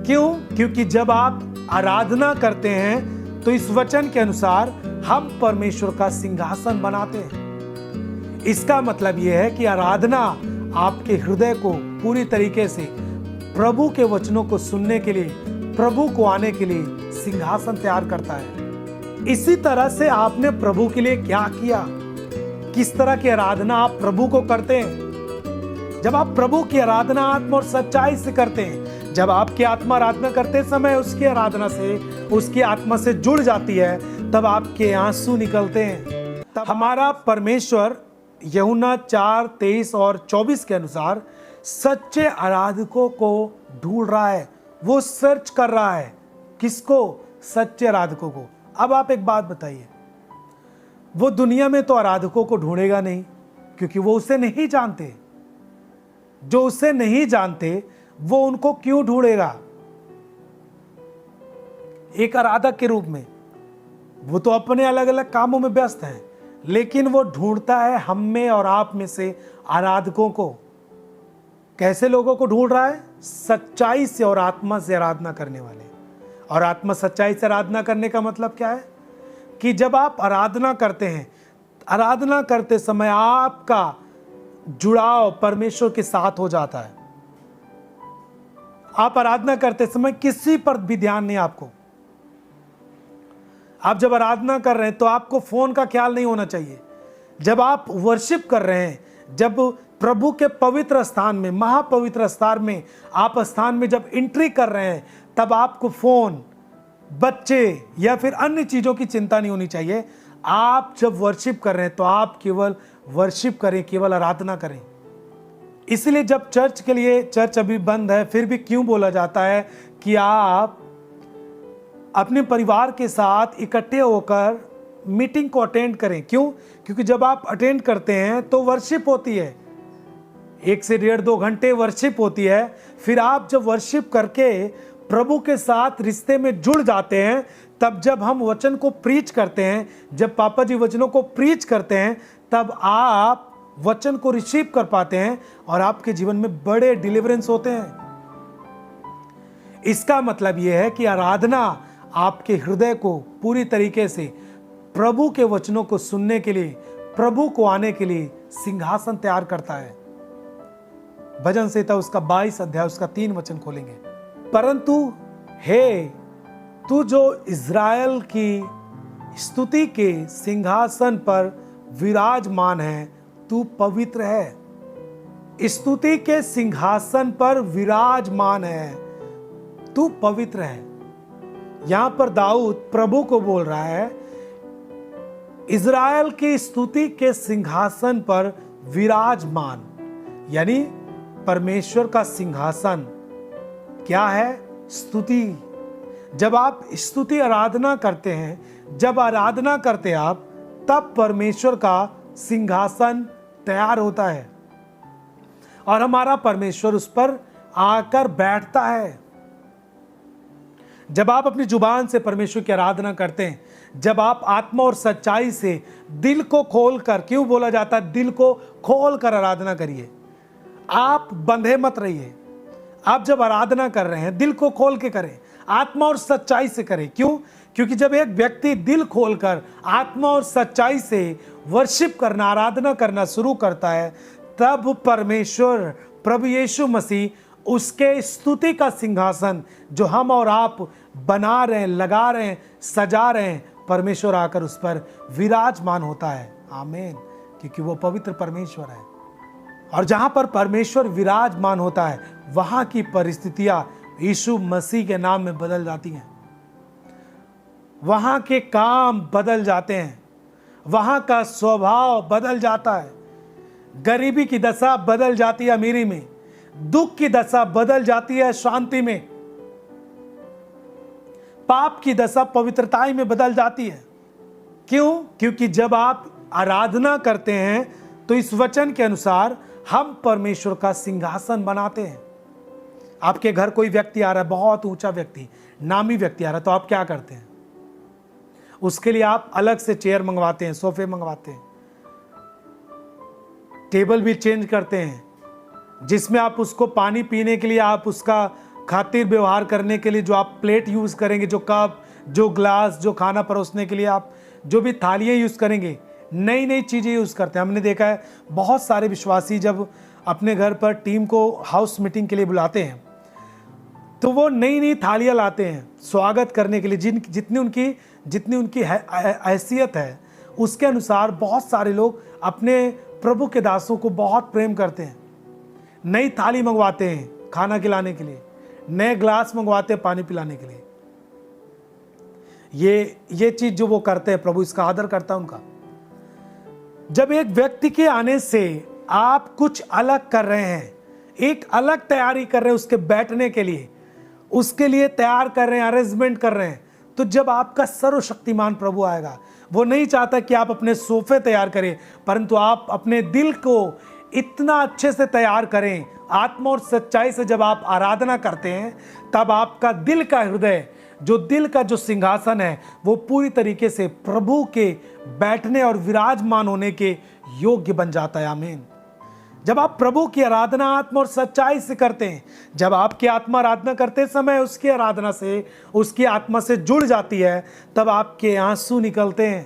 क्यों? क्योंकि जब आप आराधना करते हैं तो इस वचन के अनुसार हम परमेश्वर का सिंहासन बनाते हैं। इसका मतलब यह है कि आराधना आपके हृदय को पूरी तरीके से प्रभु के वचनों को सुनने के लिए, प्रभु को आने के लिए सिंहासन तैयार करता है। इसी तरह से आपने प्रभु के लिए क्या किया, किस तरह की आराधना आप प्रभु को करते हैं। जब आप प्रभु की आराधना आत्मा और सच्चाई से करते हैं, जब आपकी आत्मा आराधना करते समय उसकी आराधना से, उसकी आत्मा से जुड़ जाती है, तब आपके आंसू निकलते हैं। तब हमारा परमेश्वर यूहन्ना 4:23 और 24 के अनुसार सच्चे आराधकों को ढूंढ रहा है। वो सर्च कर रहा है। किसको? सच्चे आराधकों को। अब आप एक बात बताइए, वो दुनिया में तो आराधकों को ढूंढेगा नहीं, क्योंकि वो उसे नहीं जानते। जो उसे नहीं जानते वो उनको क्यों ढूंढेगा? एक आराधक के रूप में वो तो अपने अलग अलग कामों में व्यस्त हैं, लेकिन वो ढूंढता है हम में और आप में से आराधकों को। कैसे लोगों को ढूंढ रहा है? सच्चाई से और आत्मा से आराधना करने वाले। और आत्मा सच्चाई से आराधना करने का मतलब क्या है? कि जब आप आराधना करते हैं, आराधना करते समय आपका जुड़ाव परमेश्वर के साथ हो जाता है। आप आराधना करते समय किसी पर भी ध्यान नहीं आपको। आप जब आराधना कर रहे हैं तो आपको फोन का ख्याल नहीं होना चाहिए। जब आप वर्शिप कर रहे हैं, जब प्रभु के पवित्र स्थान में, महापवित्र स्थान में, आप स्थान में जब एंट्री कर रहे हैं, तब आपको फोन, बच्चे या फिर अन्य चीजों की चिंता नहीं होनी चाहिए। आप जब वर्शिप कर रहे हैं तो आप केवल वर्शिप करें, केवल आराधना करें। इसलिए जब चर्च के लिए, चर्च अभी बंद है, फिर भी क्यों बोला जाता है कि आप अपने परिवार के साथ इकट्ठे होकर मीटिंग को अटेंड करें। क्यों? क्योंकि जब आप अटेंड करते हैं तो वर्शिप होती है, 1 से 1.5-2 घंटे वर्शिप होती है। फिर आप जब वर्शिप करके प्रभु के साथ रिश्ते में जुड़ जाते हैं, तब जब हम वचन को प्रीच करते हैं, जब पापा जी वचनों को प्रीच करते हैं, तब आप वचन को रिसीव कर पाते हैं और आपके जीवन में बड़े डिलीवरेंस होते हैं। इसका मतलब यह है कि आराधना आपके हृदय को पूरी तरीके से प्रभु के वचनों को सुनने के लिए, प्रभु को आने के लिए सिंहासन तैयार करता है। भजन संहिता उसका 22 अध्याय उसका 3 वचन खोलेंगे। परंतु हे तू जो इज़राइल की स्तुति के सिंहासन पर विराजमान है, तू पवित्र है। स्तुति के सिंहासन पर विराजमान है, तू पवित्र है। यहां पर दाऊद प्रभु को बोल रहा है, इज़राइल की स्तुति के सिंहासन पर विराजमान, यानी परमेश्वर का सिंहासन क्या है? स्तुति। जब आप स्तुति आराधना करते हैं, जब आराधना करते हैं आप, तब परमेश्वर का सिंहासन तैयार होता है और हमारा परमेश्वर उस पर आकर बैठता है। जब आप अपनी जुबान से परमेश्वर की आराधना करते हैं, जब आप आत्मा और सच्चाई से दिल को खोलकर, क्यों बोला जाता है दिल को खोलकर आराधना करिए, आप बंधे मत रहिए। आप जब आराधना कर रहे हैं, दिल को खोल के करें, आत्मा और सच्चाई से करें। क्यों? क्योंकि जब एक व्यक्ति दिल खोलकर आत्मा और सच्चाई से वर्शिप करना, आराधना करना शुरू करता है, तब परमेश्वर, प्रभु यीशु मसीह उसके स्तुति का सिंहासन जो हम और आप बना रहे हैं, लगा रहे हैं, सजा रहे हैं, परमेश्वर आकर उस पर विराजमान होता है। आमीन। क्योंकि वो पवित्र परमेश्वर है। और जहां पर परमेश्वर विराजमान होता है, वहां की परिस्थितियां यीशु मसीह के नाम में बदल जाती हैं। वहां के काम बदल जाते हैं, वहां का स्वभाव बदल जाता है। गरीबी की दशा बदल जाती है अमीरी में, दुख की दशा बदल जाती है शांति में, पाप की दशा पवित्रताई में बदल जाती है। क्यों? क्योंकि जब आप आराधना करते हैं तो इस वचन के अनुसार हम परमेश्वर का सिंहासन बनाते हैं। आपके घर कोई व्यक्ति आ रहा है, बहुत ऊंचा व्यक्ति, नामी व्यक्ति आ रहा है, तो आप क्या करते हैं? उसके लिए आप अलग से चेयर मंगवाते हैं, सोफे मंगवाते हैं, टेबल भी चेंज करते हैं, जिसमें आप उसको पानी पीने के लिए आप उसका खातिर व्यवहार करने के लिए जो आप प्लेट यूज़ करेंगे, जो कप, जो ग्लास, जो खाना परोसने के लिए आप जो भी थालियाँ यूज़ करेंगे, नई नई चीज़ें यूज़ करते हैं। हमने देखा है बहुत सारे विश्वासी जब अपने घर पर टीम को हाउस मीटिंग के लिए बुलाते हैं तो वो नई नई थालियाँ लाते हैं स्वागत करने के लिए। जितनी उनकी हैसियत है उसके अनुसार बहुत सारे लोग अपने प्रभु के दासों को बहुत प्रेम करते हैं। नई थाली मंगवाते हैं खाना खिलाने के लिए, नए ग्लास मंगवाते हैं पानी पिलाने के लिए। ये चीज जो वो करते हैं, प्रभु इसका आदर करता है उनका। जब एक व्यक्ति के आने से आप कुछ अलग कर रहे हैं, एक अलग तैयारी कर रहे हैं उसके बैठने के लिए, उसके लिए तैयार कर रहे हैं, अरेंजमेंट कर रहे हैं, तो जब आपका सर्वशक्तिमान प्रभु आएगा, वो नहीं चाहता कि आप अपने सोफे तैयार करें, परंतु आप अपने दिल को इतना अच्छे से तैयार करें। आत्मा और सच्चाई से जब आप आराधना करते हैं तब आपका दिल का हृदय, जो दिल का जो सिंहासन है, वो पूरी तरीके से प्रभु के बैठने और विराजमान होने के योग्य बन जाता है। आमीन। जब आप प्रभु की आराधना आत्मा और सच्चाई से करते हैं, जब आपकी आत्मा आराधना करते समय उसकी आराधना से, उसकी आत्मा से जुड़ जाती है, तब आपके आंसू निकलते हैं,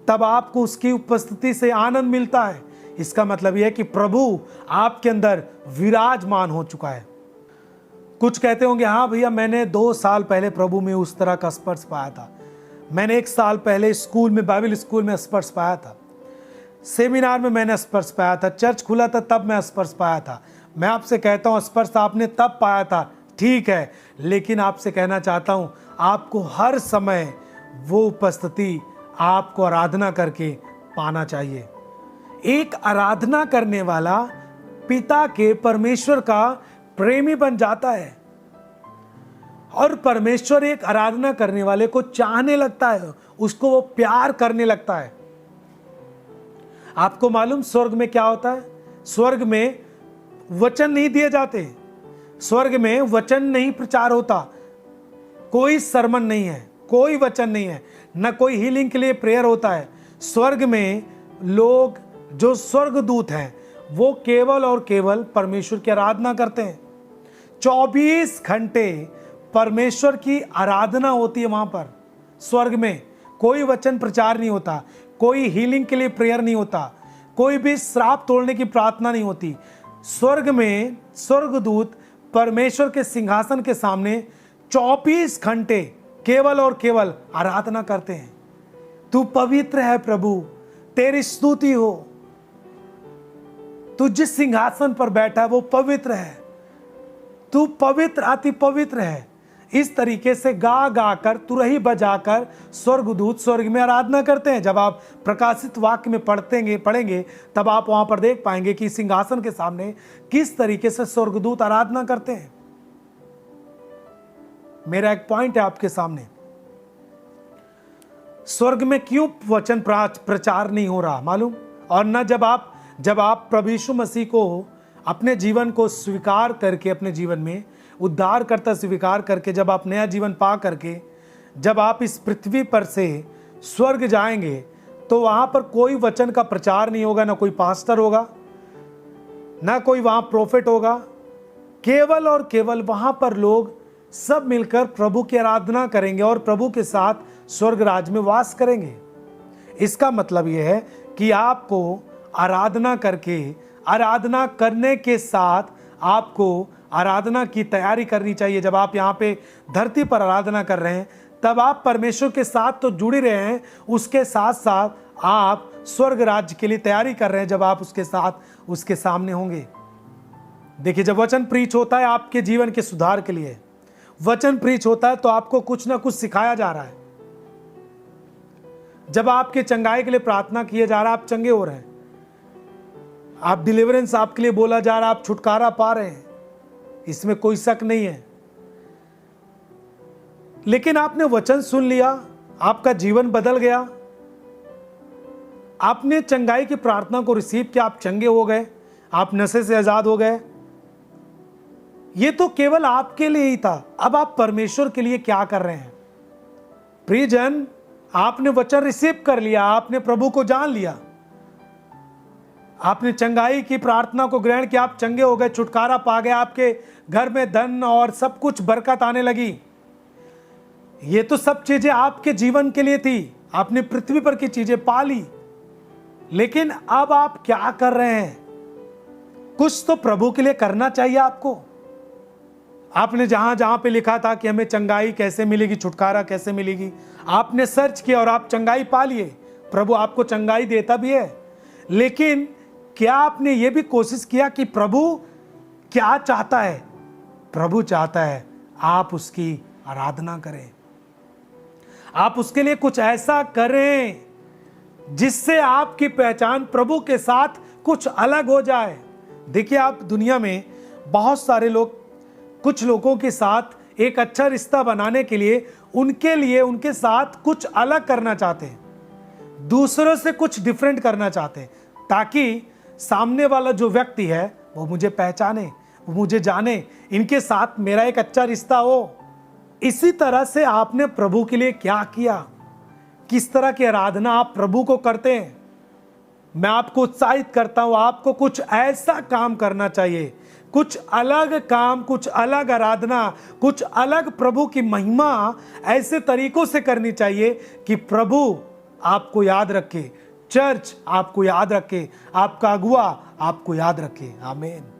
तब आपको उसकी उपस्थिति से आनंद मिलता है। इसका मतलब यह है कि प्रभु आपके अंदर विराजमान हो चुका है। कुछ कहते होंगे, हाँ भैया मैंने 2 साल पहले प्रभु में उस तरह का स्पर्श पाया था, मैंने 1 साल पहले स्कूल में, बाइबल स्कूल में स्पर्श पाया था, सेमिनार में मैंने स्पर्श पाया था, चर्च खुला था तब मैं स्पर्श पाया था। मैं आपसे कहता हूँ स्पर्श आपने तब पाया था, ठीक है, लेकिन आपसे कहना चाहता हूँ आपको हर समय वो उपस्थिति आपको आराधना करके पाना चाहिए। एक आराधना करने वाला पिता के, परमेश्वर का प्रेमी बन जाता है और परमेश्वर एक आराधना करने वाले को चाहने लगता है, उसको वो प्यार करने लगता है। आपको मालूम स्वर्ग में क्या होता है? स्वर्ग में वचन नहीं दिए जाते, स्वर्ग में वचन नहीं प्रचार होता, कोई सरमन नहीं है, कोई वचन नहीं है, न कोई हीलिंग के लिए प्रेयर होता है। स्वर्ग में लोग, जो स्वर्गदूत हैं, वो केवल और केवल परमेश्वर की आराधना करते हैं। 24 घंटे परमेश्वर की आराधना होती है वहां पर। स्वर्ग में कोई वचन प्रचार नहीं होता, कोई हीलिंग के लिए प्रेयर नहीं होता, कोई भी श्राप तोड़ने की प्रार्थना नहीं होती। स्वर्ग में स्वर्गदूत परमेश्वर के सिंहासन के सामने 24 घंटे केवल और केवल आराधना करते हैं। तू पवित्र है प्रभु, तेरी स्तुति हो, तू जिस सिंहासन पर बैठा है वो पवित्र है, तू पवित्र, अति पवित्र है। इस तरीके से गा गा कर, तुरही बजाकर स्वर्गदूत स्वर्ग में आराधना करते हैं। जब आप प्रकाशित वाक्य में पढ़ेंगे तब आप वहां पर देख पाएंगे कि सिंहासन के सामने किस तरीके से स्वर्गदूत आराधना करते हैं। मेरा एक पॉइंट है आपके सामने, स्वर्ग में क्यों वचन प्रचार नहीं हो रहा मालूम? और न जब आप प्रभु यीशु मसीह को अपने जीवन को स्वीकार करके, अपने जीवन में उद्धार करता स्वीकार करके, जब आप नया जीवन पा करके जब आप इस पृथ्वी पर से स्वर्ग जाएंगे, तो वहां पर कोई वचन का प्रचार नहीं होगा, ना कोई पास्टर होगा, ना कोई वहां प्रोफेट होगा। केवल और केवल वहां पर लोग सब मिलकर प्रभु की आराधना करेंगे और प्रभु के साथ स्वर्ग राज में वास करेंगे। इसका मतलब यह है कि आपको आराधना करने के साथ आपको आराधना की तैयारी करनी चाहिए। जब आप यहाँ पे धरती पर आराधना कर रहे हैं तब आप परमेश्वर के साथ तो जुड़े रहे हैं, उसके साथ साथ आप स्वर्ग राज्य के लिए तैयारी कर रहे हैं जब आप उसके साथ उसके सामने होंगे। देखिए, जब वचन प्रीच होता है आपके जीवन के सुधार के लिए, वचन प्रीच होता है तो आपको कुछ ना कुछ सिखाया जा रहा है। जब आपके चंगाई के लिए प्रार्थना किया जा रहा है, आप चंगे हो रहे हैं, आप डिलीवरेंस आपके लिए बोला जा रहा है, आप छुटकारा पा रहे हैं, इसमें कोई शक नहीं है। लेकिन आपने वचन सुन लिया, आपका जीवन बदल गया, आपने चंगाई की प्रार्थना को रिसीव किया, आप चंगे हो गए, आप नशे से आजाद हो गए। ये तो केवल आपके लिए ही था। अब आप परमेश्वर के लिए क्या कर रहे हैं? प्रियजन, आपने वचन रिसीव कर लिया, आपने प्रभु को जान लिया, आपने चंगाई की प्रार्थना को ग्रहण किया, आप चंगे हो गए, छुटकारा पा गए, आपके घर में धन और सब कुछ बरकत आने लगी। ये तो सब चीजें आपके जीवन के लिए थी, आपने पृथ्वी पर की चीजें पाली, लेकिन अब आप क्या कर रहे हैं? कुछ तो प्रभु के लिए करना चाहिए आपको। आपने जहां जहां पे लिखा था कि हमें चंगाई कैसे मिलेगी, छुटकारा कैसे मिलेगी, आपने सर्च किया और आप चंगाई पा लिए। प्रभु आपको चंगाई देता भी है, लेकिन क्या आपने ये भी कोशिश किया कि प्रभु क्या चाहता है? प्रभु चाहता है आप उसकी आराधना करें, आप उसके लिए कुछ ऐसा करें जिससे आपकी पहचान प्रभु के साथ कुछ अलग हो जाए। देखिए, आप दुनिया में बहुत सारे लोग कुछ लोगों के साथ एक अच्छा रिश्ता बनाने के लिए उनके साथ कुछ अलग करना चाहते हैं, दूसरों से कुछ डिफरेंट करना चाहते हैं, ताकि सामने वाला जो व्यक्ति है वो मुझे पहचाने, वो मुझे जाने, इनके साथ मेरा एक अच्छा रिश्ता हो। इसी तरह से आपने प्रभु के लिए क्या किया? किस तरह की आराधना आप प्रभु को करते हैं? मैं आपको उत्साहित करता हूं, आपको कुछ ऐसा काम करना चाहिए, कुछ अलग काम, कुछ अलग आराधना, कुछ अलग प्रभु की महिमा ऐसे तरीकों से करनी चाहिए कि प्रभु आपको याद रखे, चर्च आपको याद रखे, आपका अगुआ आपको याद रखे। आमीन।